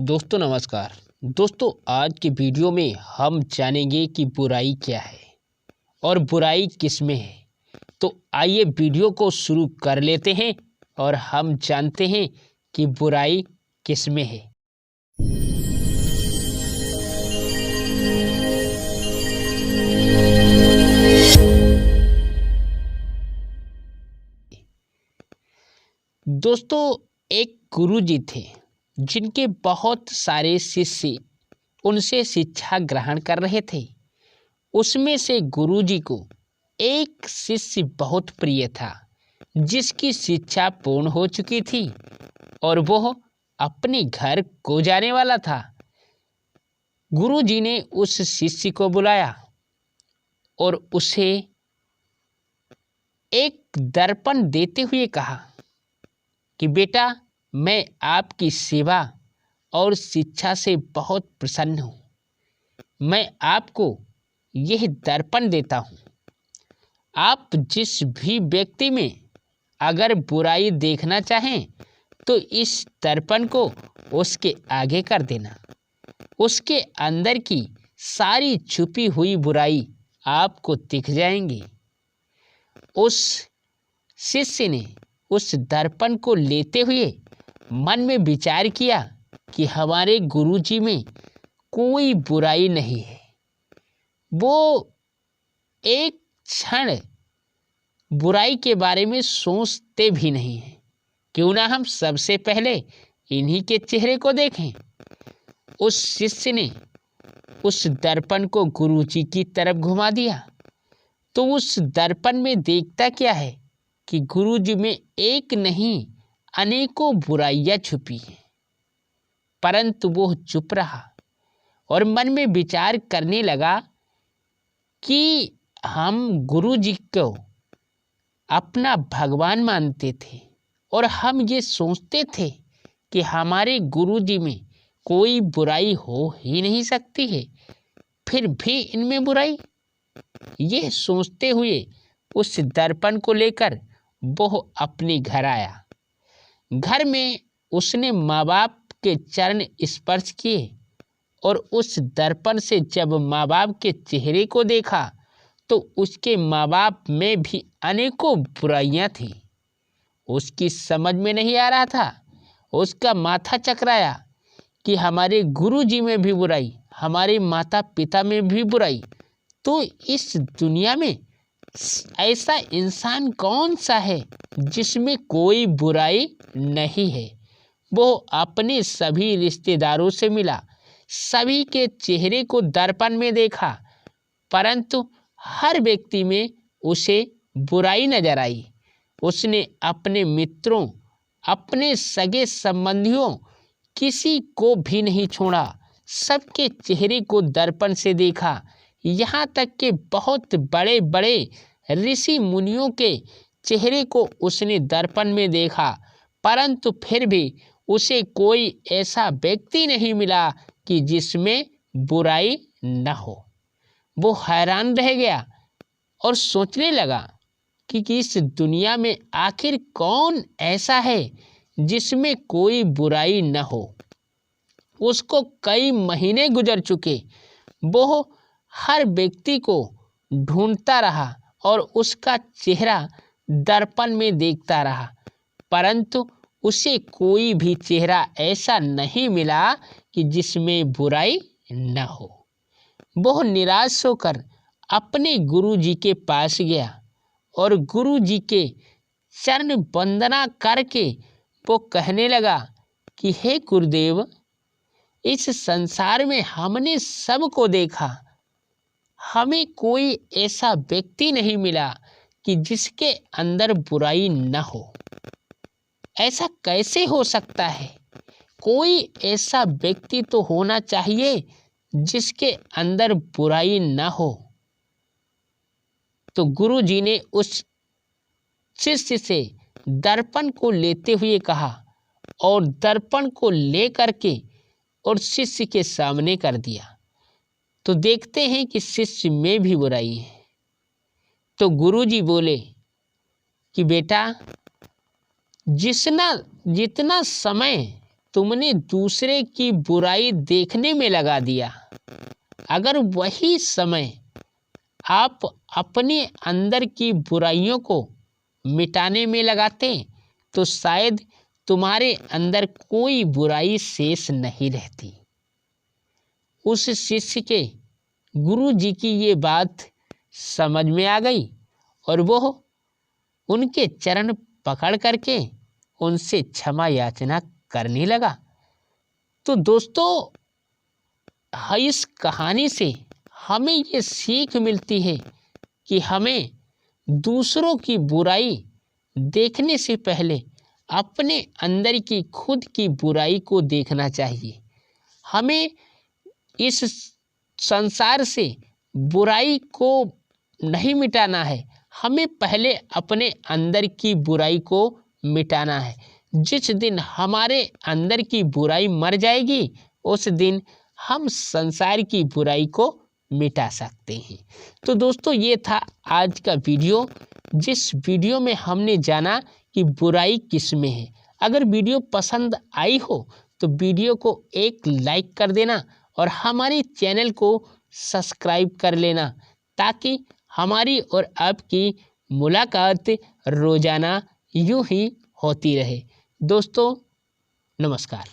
दोस्तों नमस्कार। दोस्तों आज की वीडियो में हम जानेंगे कि बुराई क्या है और बुराई किस में है। तो आइए वीडियो को शुरू कर लेते हैं और हम जानते हैं कि बुराई किस में है। दोस्तों एक गुरुजी थे जिनके बहुत सारे शिष्य उनसे शिक्षा ग्रहण कर रहे थे। उसमें से गुरुजी को एक शिष्य बहुत प्रिय था जिसकी शिक्षा पूर्ण हो चुकी थी और वह अपने घर को जाने वाला था। गुरुजी ने उस शिष्य को बुलाया और उसे एक दर्पण देते हुए कहा कि बेटा, मैं आपकी सेवा और शिक्षा से बहुत प्रसन्न हूँ। मैं आपको यह दर्पण देता हूँ। आप जिस भी व्यक्ति में अगर बुराई देखना चाहें तो इस दर्पण को उसके आगे कर देना। उसके अंदर की सारी छुपी हुई बुराई आपको दिख जाएंगी। उस शिष्य ने उस दर्पण को लेते हुए मन में विचार किया कि हमारे गुरुजी में कोई बुराई नहीं है। वो एक क्षण बुराई के बारे में सोचते भी नहीं हैं। क्यों ना हम सबसे पहले इन्हीं के चेहरे को देखें। उस शिष्य ने उस दर्पण को गुरुजी की तरफ घुमा दिया तो उस दर्पण में देखता क्या है कि गुरुजी में एक नहीं अनेकों बुराइयां छुपी हैं। परंतु वो चुप रहा और मन में विचार करने लगा कि हम गुरुजी को अपना भगवान मानते थे और हम ये सोचते थे कि हमारे गुरुजी में कोई बुराई हो ही नहीं सकती है, फिर भी इनमें बुराई। ये सोचते हुए उस दर्पण को लेकर वो अपने घर आया। घर में उसने माँ बाप के चरण स्पर्श किए और उस दर्पण से जब माँ बाप के चेहरे को देखा तो उसके माँ बाप में भी अनेकों बुराइयां थी। उसकी समझ में नहीं आ रहा था। उसका माथा चकराया कि हमारे गुरुजी में भी बुराई, हमारे माता पिता में भी बुराई, तो इस दुनिया में ऐसा इंसान कौन सा है जिसमें कोई बुराई नहीं है। वो अपने सभी रिश्तेदारों से मिला, सभी के चेहरे को दर्पण में देखा, परंतु हर व्यक्ति में उसे बुराई नजर आई। उसने अपने मित्रों, अपने सगे संबंधियों, किसी को भी नहीं छोड़ा। सबके चेहरे को दर्पण से देखा। यहाँ तक कि बहुत बड़े बड़े ऋषि मुनियों के चेहरे को उसने दर्पण में देखा, परंतु फिर भी उसे कोई ऐसा व्यक्ति नहीं मिला कि जिसमें बुराई न हो। वो हैरान रह गया और सोचने लगा कि इस दुनिया में आखिर कौन ऐसा है जिसमें कोई बुराई न हो। उसको कई महीने गुजर चुके। वो हर व्यक्ति को ढूंढता रहा और उसका चेहरा दर्पण में देखता रहा, परंतु उसे कोई भी चेहरा ऐसा नहीं मिला कि जिसमें बुराई न हो। वो निराश होकर अपने गुरुजी के पास गया और गुरुजी के चरण वंदना करके वो कहने लगा कि हे गुरुदेव, इस संसार में हमने सबको देखा, हमें कोई ऐसा व्यक्ति नहीं मिला कि जिसके अंदर बुराई न हो। ऐसा कैसे हो सकता है? कोई ऐसा व्यक्ति तो होना चाहिए जिसके अंदर बुराई न हो। तो गुरुजी ने उस शिष्य से दर्पण को लेते हुए कहा और दर्पण को लेकर के और शिष्य के सामने कर दिया। तो देखते हैं कि शिष्य में भी बुराई है। तो गुरुजी बोले कि बेटा, जितना समय तुमने दूसरे की बुराई देखने में लगा दिया, अगर वही समय आप अपने अंदर की बुराइयों को मिटाने में लगाते तो शायद तुम्हारे अंदर कोई बुराई शेष नहीं रहती। उस शिष्य के गुरु जी की ये बात समझ में आ गई और वो उनके चरण पकड़ करके उनसे क्षमा याचना करने लगा। तो दोस्तों, इस कहानी से हमें ये सीख मिलती है कि हमें दूसरों की बुराई देखने से पहले अपने अंदर की खुद की बुराई को देखना चाहिए। हमें इस संसार से बुराई को नहीं मिटाना है, हमें पहले अपने अंदर की बुराई को मिटाना है। जिस दिन हमारे अंदर की बुराई मर जाएगी उस दिन हम संसार की बुराई को मिटा सकते हैं। तो दोस्तों, ये था आज का वीडियो, जिस वीडियो में हमने जाना कि बुराई किस में है। अगर वीडियो पसंद आई हो तो वीडियो को एक लाइक कर देना और हमारे चैनल को सब्सक्राइब कर लेना, ताकि हमारी और आपकी मुलाकात रोजाना यूं ही होती रहे। दोस्तों, नमस्कार।